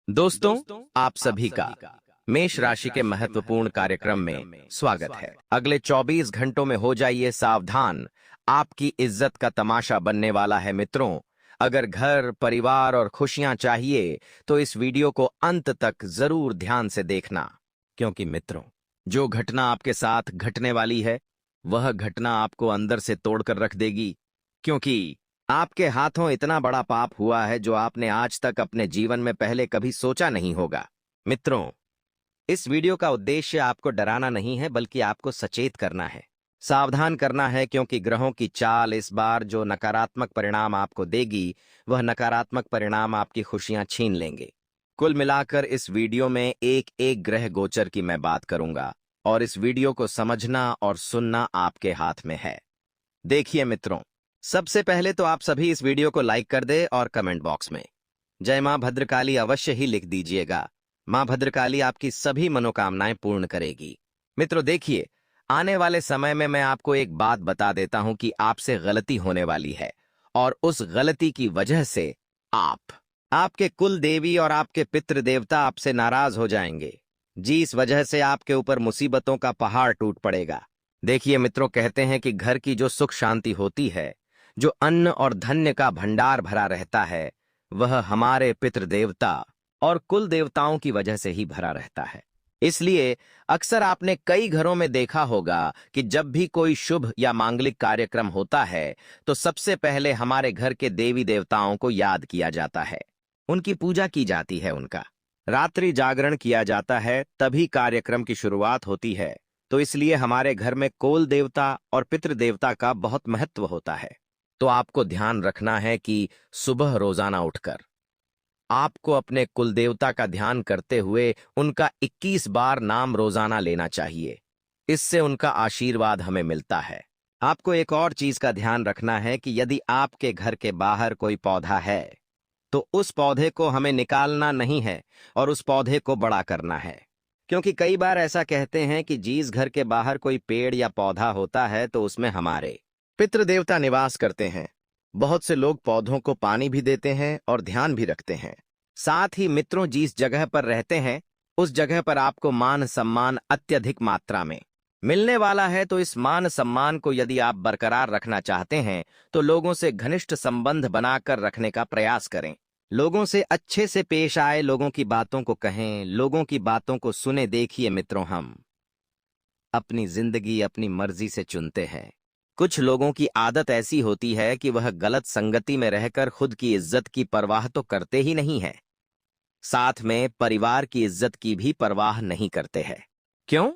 दोस्तों, आप सभी का मेष राशि के महत्वपूर्ण कार्यक्रम में स्वागत है। अगले 24 घंटों में हो जाइए सावधान, आपकी इज्जत का तमाशा बनने वाला है मित्रों। अगर घर, परिवार और खुशियां चाहिए तो इस वीडियो को अंत तक जरूर ध्यान से देखना, क्योंकि मित्रों, जो घटना आपके साथ घटने वाली है वह घटना आपको अंदर से तोड़कर रख देगी, क्योंकि आपके हाथों इतना बड़ा पाप हुआ है जो आपने आज तक अपने जीवन में पहले कभी सोचा नहीं होगा। मित्रों, इस वीडियो का उद्देश्य आपको डराना नहीं है, बल्कि आपको सचेत करना है, सावधान करना है, क्योंकि ग्रहों की चाल इस बार जो नकारात्मक परिणाम आपको देगी, वह नकारात्मक परिणाम आपकी खुशियां छीन लेंगे। कुल मिलाकर इस वीडियो में एक एक ग्रह गोचर की मैं बात करूंगा, और इस वीडियो को समझना और सुनना आपके हाथ में है। देखिए मित्रों, सबसे पहले तो आप सभी इस वीडियो को लाइक कर दे और कमेंट बॉक्स में जय मां भद्रकाली अवश्य ही लिख दीजिएगा। मां भद्रकाली आपकी सभी मनोकामनाएं पूर्ण करेगी। मित्रों देखिए, आने वाले समय में मैं आपको एक बात बता देता हूं कि आपसे गलती होने वाली है, और उस गलती की वजह से आपके कुल देवी और आपके पितृ देवता आपसे नाराज हो जाएंगे। जी, इस वजह से आपके ऊपर मुसीबतों का पहाड़ टूट पड़ेगा। देखिए मित्रों, कहते हैं कि घर की जो सुख शांति होती है, जो अन्न और धन्य का भंडार भरा रहता है, वह हमारे पितृदेवता और कुल देवताओं की वजह से ही भरा रहता है। इसलिए अक्सर आपने कई घरों में देखा होगा कि जब भी कोई शुभ या मांगलिक कार्यक्रम होता है तो सबसे पहले हमारे घर के देवी देवताओं को याद किया जाता है, उनकी पूजा की जाती है, उनका रात्रि जागरण किया जाता है, तभी कार्यक्रम की शुरुआत होती है। तो इसलिए हमारे घर में कुल देवता और पितृदेवता का बहुत महत्व होता है। तो आपको ध्यान रखना है कि सुबह रोजाना उठकर आपको अपने कुलदेवता का ध्यान करते हुए उनका 21 बार नाम रोजाना लेना चाहिए। इससे उनका आशीर्वाद हमें मिलता है। आपको एक और चीज का ध्यान रखना है कि यदि आपके घर के बाहर कोई पौधा है तो उस पौधे को हमें निकालना नहीं है और उस पौधे को बड़ा करना है, क्योंकि कई बार ऐसा कहते हैं कि जिस घर के बाहर कोई पेड़ या पौधा होता है तो उसमें हमारे पितृदेवता निवास करते हैं। बहुत से लोग पौधों को पानी भी देते हैं और ध्यान भी रखते हैं। साथ ही मित्रों, जिस जगह पर रहते हैं उस जगह पर आपको मान सम्मान अत्यधिक मात्रा में मिलने वाला है। तो इस मान सम्मान को यदि आप बरकरार रखना चाहते हैं तो लोगों से घनिष्ठ संबंध बनाकर रखने का प्रयास करें। लोगों से अच्छे से पेश आए, लोगों की बातों को कहें, लोगों की बातों को सुने। देखिए मित्रों, हम अपनी जिंदगी अपनी मर्जी से चुनते हैं। कुछ लोगों की आदत ऐसी होती है कि वह गलत संगति में रहकर खुद की इज्जत की परवाह तो करते ही नहीं है, साथ में परिवार की इज्जत की भी परवाह नहीं करते हैं। क्यों?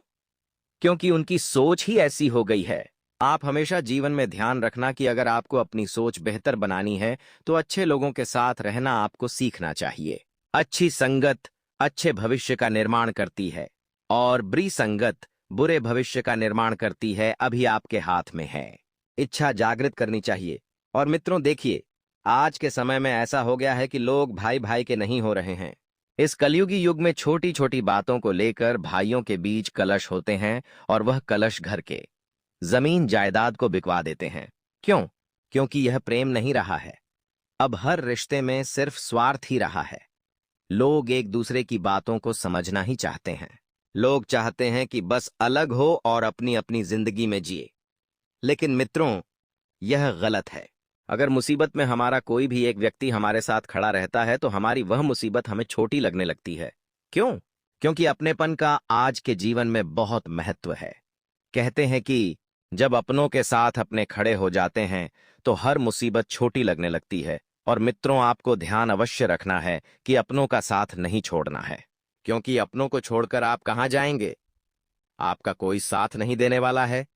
क्योंकि उनकी सोच ही ऐसी हो गई है। आप हमेशा जीवन में ध्यान रखना कि अगर आपको अपनी सोच बेहतर बनानी है तो अच्छे लोगों के साथ रहना आपको सीखना चाहिए। अच्छी संगत अच्छे भविष्य का निर्माण करती है और बुरी संगत बुरे भविष्य का निर्माण करती है। अभी आपके हाथ में है, इच्छा जागृत करनी चाहिए। और मित्रों देखिए, आज के समय में ऐसा हो गया है कि लोग भाई भाई के नहीं हो रहे हैं। इस कलयुगी युग में छोटी छोटी बातों को लेकर भाइयों के बीच कलश होते हैं, और वह कलश घर के जमीन जायदाद को बिकवा देते हैं। क्यों? क्योंकि यह प्रेम नहीं रहा है। अब हर रिश्ते में सिर्फ स्वार्थ ही रहा है। लोग एक दूसरे की बातों को समझना ही चाहते हैं। लोग चाहते हैं कि बस अलग हो और अपनी अपनी जिंदगी में जिए। लेकिन मित्रों, यह गलत है। अगर मुसीबत में हमारा कोई भी एक व्यक्ति हमारे साथ खड़ा रहता है तो हमारी वह मुसीबत हमें छोटी लगने लगती है। क्यों? क्योंकि अपनेपन का आज के जीवन में बहुत महत्व है। कहते हैं कि जब अपनों के साथ अपने खड़े हो जाते हैं तो हर मुसीबत छोटी लगने लगती है। और मित्रों, आपको ध्यान अवश्य रखना है कि अपनों का साथ नहीं छोड़ना है, क्योंकि अपनों को छोड़कर आप कहां जाएंगे? आपका कोई साथ नहीं देने वाला है।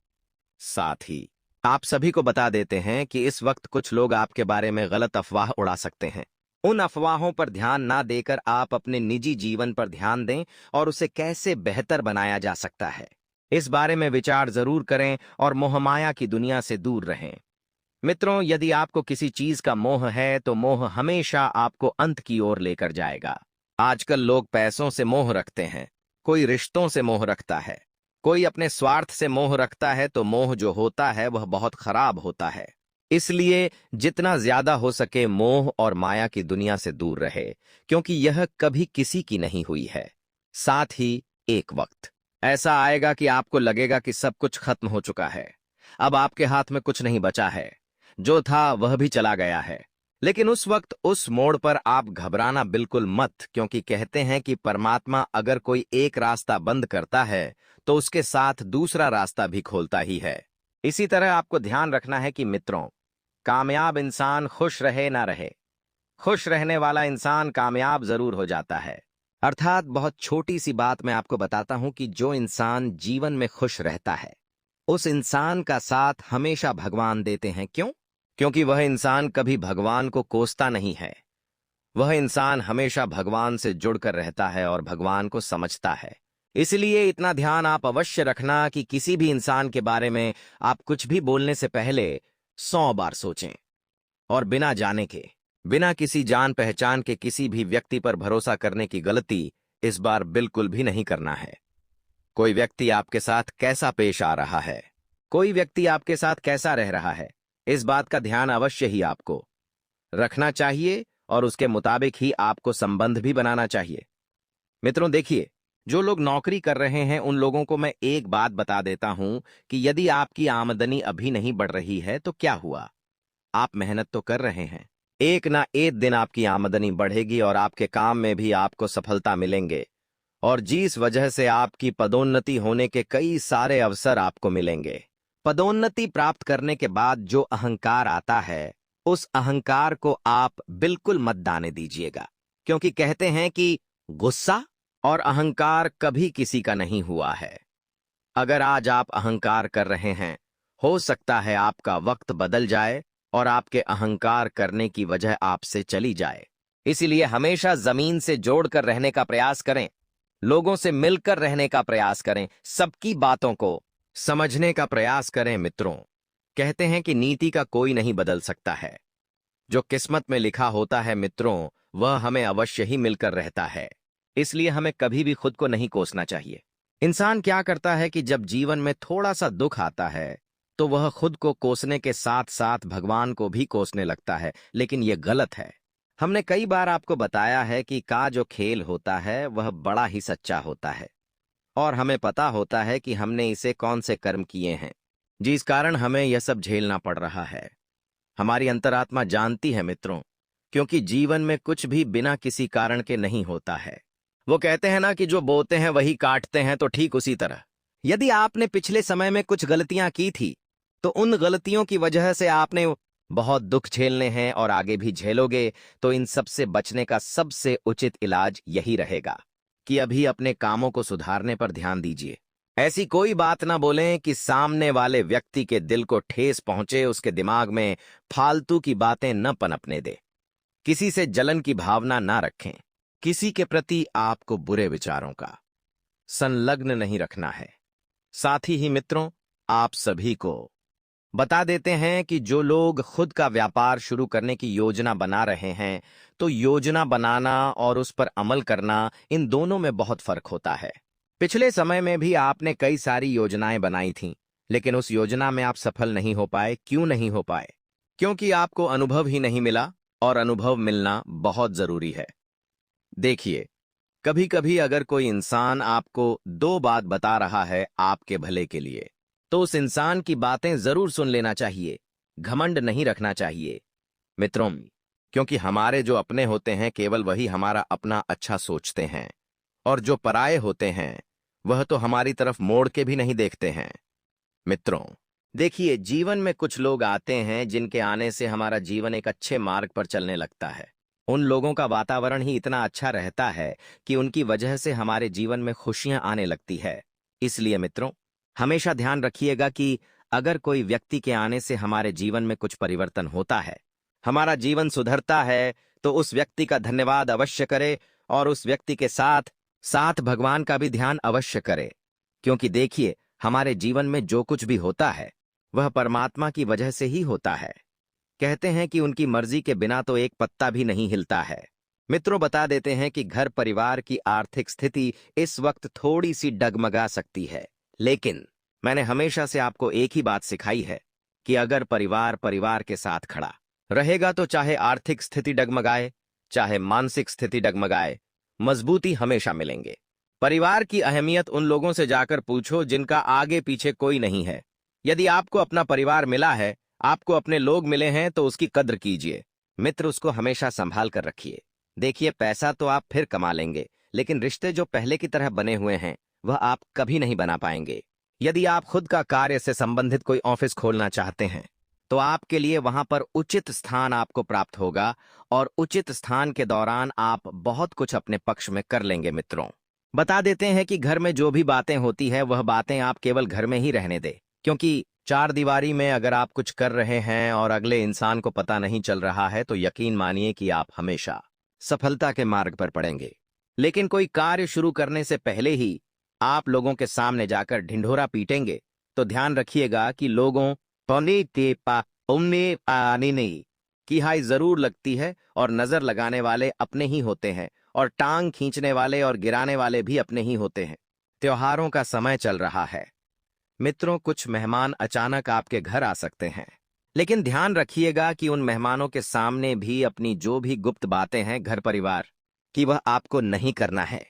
साथ ही आप सभी को बता देते हैं कि इस वक्त कुछ लोग आपके बारे में गलत अफवाह उड़ा सकते हैं। उन अफवाहों पर ध्यान ना देकर आप अपने निजी जीवन पर ध्यान दें और उसे कैसे बेहतर बनाया जा सकता है, इस बारे में विचार जरूर करें और मोहमाया की दुनिया से दूर रहें। मित्रों, यदि आपको किसी चीज का मोह है तो मोह हमेशा आपको अंत की ओर लेकर जाएगा। आजकल लोग पैसों से मोह रखते हैं, कोई रिश्तों से मोह रखता है, कोई अपने स्वार्थ से मोह रखता है। तो मोह जो होता है वह बहुत खराब होता है। इसलिए जितना ज्यादा हो सके मोह और माया की दुनिया से दूर रहे, क्योंकि यह कभी किसी की नहीं हुई है। साथ ही एक वक्त ऐसा आएगा कि आपको लगेगा कि सब कुछ खत्म हो चुका है, अब आपके हाथ में कुछ नहीं बचा है, जो था वह भी चला गया है। लेकिन उस वक्त उस मोड़ पर आप घबराना बिल्कुल मत, क्योंकि कहते हैं कि परमात्मा अगर कोई एक रास्ता बंद करता है तो उसके साथ दूसरा रास्ता भी खोलता ही है। इसी तरह आपको ध्यान रखना है कि मित्रों, कामयाब इंसान खुश रहे ना रहे, खुश रहने वाला इंसान कामयाब जरूर हो जाता है। अर्थात बहुत छोटी सी बात मैं आपको बताता हूं कि जो इंसान जीवन में खुश रहता है उस इंसान का साथ हमेशा भगवान देते हैं। क्यों? क्योंकि वह इंसान कभी भगवान को कोसता नहीं है। वह इंसान हमेशा भगवान से जुड़कर रहता है और भगवान को समझता है। इसलिए इतना ध्यान आप अवश्य रखना कि किसी भी इंसान के बारे में आप कुछ भी बोलने से पहले 100 बार सोचें, और बिना जाने के, बिना किसी जान पहचान के किसी भी व्यक्ति पर भरोसा करने की गलती इस बार बिल्कुल भी नहीं करना है। कोई व्यक्ति आपके साथ कैसा पेश आ रहा है, कोई व्यक्ति आपके साथ कैसा रह रहा है, इस बात का ध्यान अवश्य ही आपको रखना चाहिए और उसके मुताबिक ही आपको संबंध भी बनाना चाहिए। मित्रों देखिए, जो लोग नौकरी कर रहे हैं उन लोगों को मैं एक बात बता देता हूं कि यदि आपकी आमदनी अभी नहीं बढ़ रही है तो क्या हुआ, आप मेहनत तो कर रहे हैं। एक ना एक दिन आपकी आमदनी बढ़ेगी और आपके काम में भी आपको सफलता मिलेंगे, और जिस वजह से आपकी पदोन्नति होने के कई सारे अवसर आपको मिलेंगे। पदोन्नति प्राप्त करने के बाद जो अहंकार आता है, उस अहंकार को आप बिल्कुल मत दाने दीजिएगा, क्योंकि कहते हैं कि गुस्सा और अहंकार कभी किसी का नहीं हुआ है। अगर आज आप अहंकार कर रहे हैं, हो सकता है आपका वक्त बदल जाए और आपके अहंकार करने की वजह आपसे चली जाए। इसीलिए हमेशा जमीन से जोड़कर रहने का प्रयास करें, लोगों से मिलकर रहने का प्रयास करें, सबकी बातों को समझने का प्रयास करें। मित्रों, कहते हैं कि नीति का कोई नहीं बदल सकता है, जो किस्मत में लिखा होता है मित्रों, वह हमें अवश्य ही मिलकर रहता है। इसलिए हमें कभी भी खुद को नहीं कोसना चाहिए। इंसान क्या करता है कि जब जीवन में थोड़ा सा दुख आता है तो वह खुद को कोसने के साथ साथ भगवान को भी कोसने लगता है, लेकिन यह गलत है। हमने कई बार आपको बताया है कि का जो खेल होता है वह बड़ा ही सच्चा होता है, और हमें पता होता है कि हमने इसे कौन से कर्म किए हैं जिस कारण हमें यह सब झेलना पड़ रहा है। हमारी अंतरात्मा जानती है मित्रों, क्योंकि जीवन में कुछ भी बिना किसी कारण के नहीं होता है। वो कहते हैं ना कि जो बोते हैं वही काटते हैं, तो ठीक उसी तरह यदि आपने पिछले समय में कुछ गलतियां की थी तो उन गलतियों की वजह से आपने बहुत दुख झेलने हैं और आगे भी झेलोगे, तो इन सब से बचने का सबसे उचित इलाज यही रहेगा कि अभी अपने कामों को सुधारने पर ध्यान दीजिए। ऐसी कोई बात ना बोलें कि सामने वाले व्यक्ति के दिल को ठेस पहुंचे, उसके दिमाग में फालतू की बातें न पनपने दे। किसी से जलन की भावना ना रखें, किसी के प्रति आपको बुरे विचारों का संलग्न नहीं रखना है। साथ ही मित्रों, आप सभी को बता देते हैं कि जो लोग खुद का व्यापार शुरू करने की योजना बना रहे हैं, तो योजना बनाना और उस पर अमल करना, इन दोनों में बहुत फर्क होता है। पिछले समय में भी आपने कई सारी योजनाएं बनाई थीं, लेकिन उस योजना में आप सफल नहीं हो पाए। क्यों नहीं हो पाए? क्योंकि आपको अनुभव ही नहीं मिला, और अनुभव मिलना बहुत जरूरी है। देखिए, कभी कभी अगर कोई इंसान आपको दो बात बता रहा है आपके भले के लिए, तो उस इंसान की बातें जरूर सुन लेना चाहिए, घमंड नहीं रखना चाहिए मित्रों, क्योंकि हमारे जो अपने होते हैं केवल वही हमारा अपना अच्छा सोचते हैं, और जो पराये होते हैं वह तो हमारी तरफ मोड़ के भी नहीं देखते हैं। मित्रों देखिए, जीवन में कुछ लोग आते हैं जिनके आने से हमारा जीवन एक अच्छे मार्ग पर चलने लगता है। उन लोगों का वातावरण ही इतना अच्छा रहता है कि उनकी वजह से हमारे जीवन में खुशियां आने लगती है। इसलिए मित्रों, हमेशा ध्यान रखिएगा कि अगर कोई व्यक्ति के आने से हमारे जीवन में कुछ परिवर्तन होता है, हमारा जीवन सुधरता है, तो उस व्यक्ति का धन्यवाद अवश्य करें, और उस व्यक्ति के साथ साथ भगवान का भी ध्यान अवश्य करें। क्योंकि देखिए, हमारे जीवन में जो कुछ भी होता है वह परमात्मा की वजह से ही होता है। कहते हैं कि उनकी मर्जी के बिना तो एक पत्ता भी नहीं हिलता है। मित्रों, बता देते हैं कि घर परिवार की आर्थिक स्थिति इस वक्त थोड़ी सी डगमगा सकती है, लेकिन मैंने हमेशा से आपको एक ही बात सिखाई है कि अगर परिवार परिवार के साथ खड़ा रहेगा तो चाहे आर्थिक स्थिति डगमगाए, चाहे मानसिक स्थिति डगमगाए, मजबूती हमेशा मिलेंगे। परिवार की अहमियत उन लोगों से जाकर पूछो जिनका आगे पीछे कोई नहीं है। यदि आपको अपना परिवार मिला है, आपको अपने लोग मिले हैं, तो उसकी कद्र कीजिए। मित्र, उसको हमेशा संभाल कर रखिए। देखिए, पैसा तो आप फिर कमा लेंगे, लेकिन रिश्ते जो पहले की तरह बने हुए हैं वह आप कभी नहीं बना पाएंगे। यदि आप खुद का कार्य से संबंधित कोई ऑफिस खोलना चाहते हैं तो आपके लिए वहां पर उचित स्थान आपको प्राप्त होगा, और उचित स्थान के दौरान आप बहुत कुछ अपने पक्ष में कर लेंगे। मित्रों, बता देते हैं कि घर में जो भी बातें होती है वह बातें आप केवल घर में ही रहने दे, क्योंकि चार दीवारी में अगर आप कुछ कर रहे हैं और अगले इंसान को पता नहीं चल रहा है तो यकीन मानिए कि आप हमेशा सफलता के मार्ग पर पड़ेंगे। लेकिन कोई कार्य शुरू करने से पहले ही आप लोगों के सामने जाकर ढिंढोरा पीटेंगे तो ध्यान रखिएगा कि लोगों की हाय जरूर लगती है, और नजर लगाने वाले अपने ही होते हैं, और टांग खींचने वाले और गिराने वाले भी अपने ही होते हैं। त्योहारों का समय चल रहा है मित्रों, कुछ मेहमान अचानक आपके घर आ सकते हैं, लेकिन ध्यान रखिएगा कि उन मेहमानों के सामने भी अपनी जो भी गुप्त बातें हैं घर परिवार की वह आपको नहीं करना है,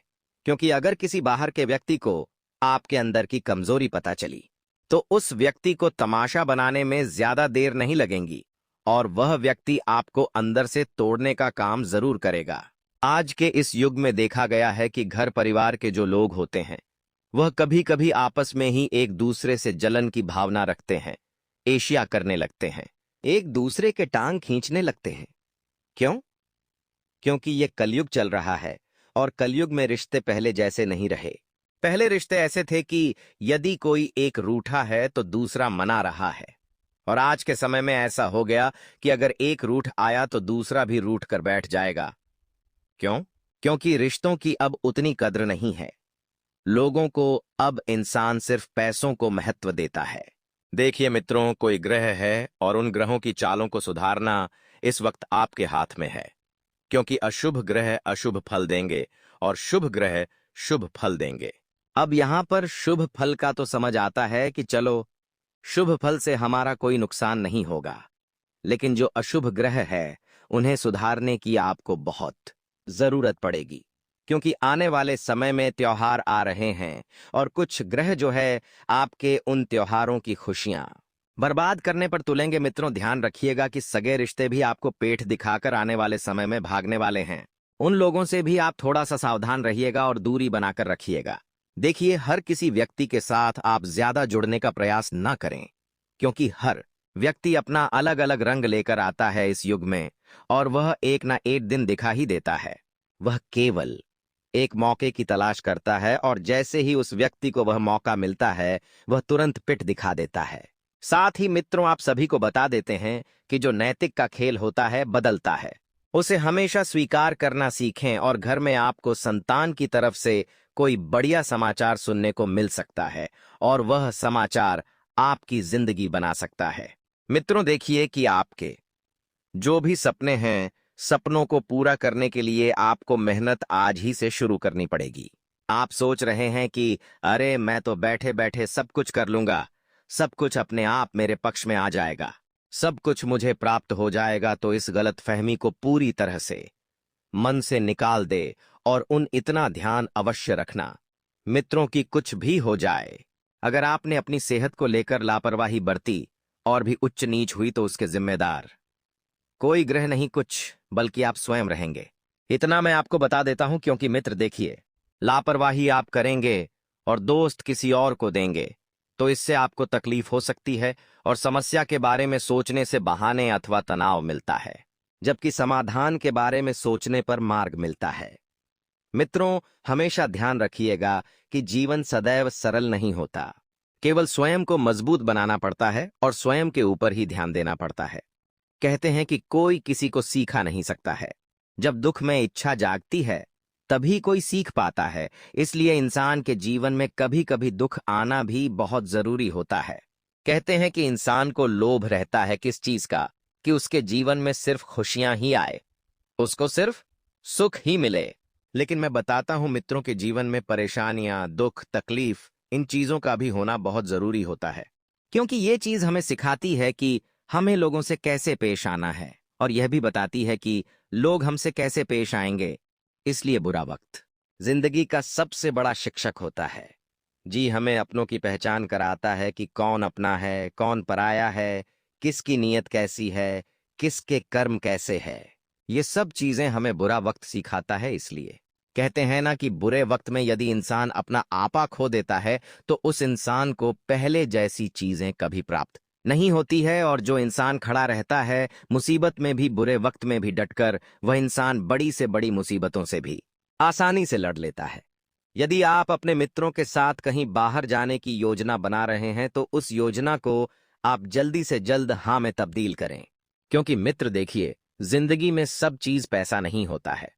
क्योंकि अगर किसी बाहर के व्यक्ति को आपके अंदर की कमजोरी पता चली तो उस व्यक्ति को तमाशा बनाने में ज्यादा देर नहीं लगेगी, और वह व्यक्ति आपको अंदर से तोड़ने का काम जरूर करेगा। आज के इस युग में देखा गया है कि घर परिवार के जो लोग होते हैं वह कभी कभी आपस में ही एक दूसरे से जलन की भावना रखते हैं, ईर्ष्या करने लगते हैं, एक दूसरे के टांग खींचने लगते हैं। क्यों? क्योंकि ये कलयुग चल रहा है, और कलयुग में रिश्ते पहले जैसे नहीं रहे। पहले रिश्ते ऐसे थे कि यदि कोई एक रूठा है तो दूसरा मना रहा है, और आज के समय में ऐसा हो गया कि अगर एक रूठ आया तो दूसरा भी रूठ कर बैठ जाएगा। क्यों? क्योंकि रिश्तों की अब उतनी कद्र नहीं है। लोगों को अब इंसान सिर्फ पैसों को महत्व देता है। देखिए मित्रों, कोई ग्रह है और उन ग्रहों की चालों को सुधारना इस वक्त आपके हाथ में है, क्योंकि अशुभ ग्रह अशुभ फल देंगे और शुभ ग्रह शुभ फल देंगे। अब यहां पर शुभ फल का तो समझ आता है कि चलो शुभ फल से हमारा कोई नुकसान नहीं होगा, लेकिन जो अशुभ ग्रह है उन्हें सुधारने की आपको बहुत जरूरत पड़ेगी, क्योंकि आने वाले समय में त्योहार आ रहे हैं और कुछ ग्रह जो है आपके उन त्योहारों की खुशियां बर्बाद करने पर तुलेंगे। मित्रों, ध्यान रखिएगा कि सगे रिश्ते भी आपको पेट दिखाकर आने वाले समय में भागने वाले हैं। उन लोगों से भी आप थोड़ा सा सावधान रहिएगा और दूरी बनाकर रखिएगा। देखिए, हर किसी व्यक्ति के साथ आप ज्यादा जुड़ने का प्रयास न करें, क्योंकि हर व्यक्ति अपना अलग अलग रंग लेकर आता है इस युग में, और वह एक ना एक दिन दिखा ही देता है। वह केवल एक मौके की तलाश करता है, और जैसे ही उस व्यक्ति को वह मौका मिलता है वह तुरंत पिट दिखा देता है। साथ ही मित्रों, आप सभी को बता देते हैं कि जो नैतिक का खेल होता है बदलता है, उसे हमेशा स्वीकार करना सीखें, और घर में आपको संतान की तरफ से कोई बढ़िया समाचार सुनने को मिल सकता है, और वह समाचार आपकी जिंदगी बना सकता है। मित्रों, देखिए कि आपके जो भी सपने हैं, सपनों को पूरा करने के लिए आपको मेहनत आज ही से शुरू करनी पड़ेगी। आप सोच रहे हैं कि अरे मैं तो बैठे बैठे सब कुछ कर लूंगा, सब कुछ अपने आप मेरे पक्ष में आ जाएगा, सब कुछ मुझे प्राप्त हो जाएगा, तो इस गलत फहमी को पूरी तरह से मन से निकाल दे, और उन इतना ध्यान अवश्य रखना मित्रों की कुछ भी हो जाए, अगर आपने अपनी सेहत को लेकर लापरवाही बरती और भी उच्च नीच हुई तो उसके जिम्मेदार कोई ग्रह नहीं कुछ बल्कि आप स्वयं रहेंगे। इतना मैं आपको बता देता हूं, क्योंकि मित्र देखिए, लापरवाही आप करेंगे और दोस्त किसी और को देंगे तो इससे आपको तकलीफ हो सकती है, और समस्या के बारे में सोचने से बहाने अथवा तनाव मिलता है, जबकि समाधान के बारे में सोचने पर मार्ग मिलता है। मित्रों, हमेशा ध्यान रखिएगा कि जीवन सदैव सरल नहीं होता। केवल स्वयं को मजबूत बनाना पड़ता है और स्वयं के ऊपर ही ध्यान देना पड़ता है। कहते हैं कि कोई किसी को सीखा नहीं सकता है, जब दुख में इच्छा जागती है तभी कोई सीख पाता है। इसलिए इंसान के जीवन में कभी कभी दुख आना भी बहुत जरूरी होता है। कहते हैं कि इंसान को लोभ रहता है किस चीज का, कि उसके जीवन में सिर्फ खुशियां ही आए, उसको सिर्फ सुख ही मिले। लेकिन मैं बताता हूं मित्रों के जीवन में परेशानियां, दुख, तकलीफ, इन चीजों का भी होना बहुत जरूरी होता है, क्योंकि ये चीज हमें सिखाती है कि हमें लोगों से कैसे पेश आना है, और यह भी बताती है कि लोग हमसे कैसे पेश आएंगे। इसलिए बुरा वक्त जिंदगी का सबसे बड़ा शिक्षक होता है। जी, हमें अपनों की पहचान कराता है कि कौन अपना है, कौन पराया है, किसकी नीयत कैसी है, किसके कर्म कैसे है। ये सब चीजें हमें बुरा वक्त सिखाता है। इसलिए कहते हैं ना कि बुरे वक्त में यदि इंसान अपना आपा खो देता है तो उस इंसान को पहले जैसी चीजें कभी प्राप्त नहीं होती है। और जो इंसान खड़ा रहता है मुसीबत में भी, बुरे वक्त में भी डटकर, वह इंसान बड़ी से बड़ी मुसीबतों से भी आसानी से लड़ लेता है। यदि आप अपने मित्रों के साथ कहीं बाहर जाने की योजना बना रहे हैं तो उस योजना को आप जल्दी से जल्द हाँ में तब्दील करें। क्योंकि मित्र देखिए, जिंदगी में सब चीज पैसा नहीं होता है।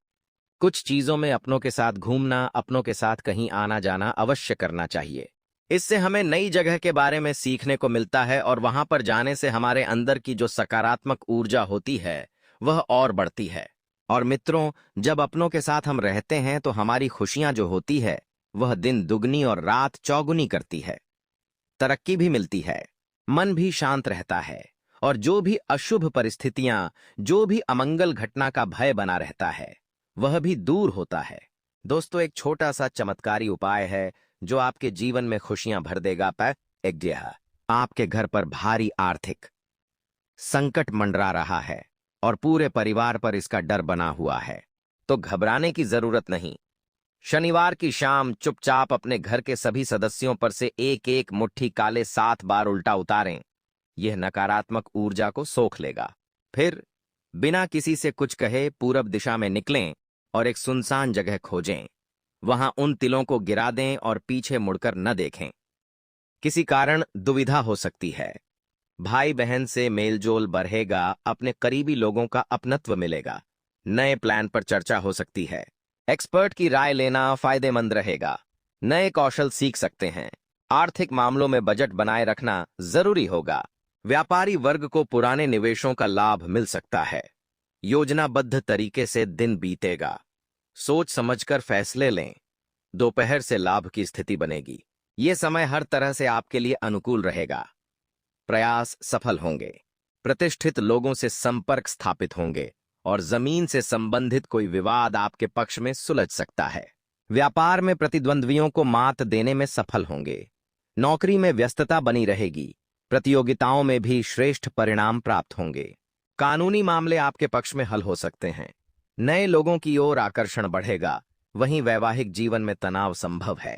कुछ चीजों में अपनों के साथ घूमना, अपनों के साथ कहीं आना जाना अवश्य करना चाहिए। इससे हमें नई जगह के बारे में सीखने को मिलता है और वहां पर जाने से हमारे अंदर की जो सकारात्मक ऊर्जा होती है वह और बढ़ती है। और मित्रों, जब अपनों के साथ हम रहते हैं तो हमारी खुशियां जो होती है वह दिन दुगनी और रात चौगुनी करती है। तरक्की भी मिलती है, मन भी शांत रहता है, और जो भी अशुभ परिस्थितियां, जो भी अमंगल घटना का भय बना रहता है वह भी दूर होता है। दोस्तों, एक छोटा सा चमत्कारी उपाय है जो आपके जीवन में खुशियां भर देगा। आपके घर पर भारी आर्थिक संकट मंडरा रहा है और पूरे परिवार पर इसका डर बना हुआ है, तो घबराने की जरूरत नहीं। शनिवार की शाम चुपचाप अपने घर के सभी सदस्यों पर से एक एक मुट्ठी काले 7 बार उल्टा उतारें। यह नकारात्मक ऊर्जा को सोख लेगा। फिर बिना किसी से कुछ कहे पूरब दिशा में निकलें और एक सुनसान जगह खोजें। वहां उन तिलों को गिरा दें और पीछे मुड़कर न देखें। किसी कारण दुविधा हो सकती है, भाई बहन से मेलजोल बढ़ेगा, अपने करीबी लोगों का अपनत्व मिलेगा, नए प्लान पर चर्चा हो सकती है, एक्सपर्ट की राय लेना फायदेमंद रहेगा, नए कौशल सीख सकते हैं, आर्थिक मामलों में बजट बनाए रखना जरूरी होगा। व्यापारी वर्ग को पुराने निवेशों का लाभ मिल सकता है। योजनाबद्ध तरीके से दिन बीतेगा। सोच समझकर फैसले लें। दोपहर से लाभ की स्थिति बनेगी। ये समय हर तरह से आपके लिए अनुकूल रहेगा। प्रयास सफल होंगे। प्रतिष्ठित लोगों से संपर्क स्थापित होंगे और जमीन से संबंधित कोई विवाद आपके पक्ष में सुलझ सकता है। व्यापार में प्रतिद्वंद्वियों को मात देने में सफल होंगे। नौकरी में व्यस्तता बनी रहेगी। प्रतियोगिताओं में भी श्रेष्ठ परिणाम प्राप्त होंगे। कानूनी मामले आपके पक्ष में हल हो सकते हैं। नए लोगों की ओर आकर्षण बढ़ेगा। वहीं वैवाहिक जीवन में तनाव संभव है।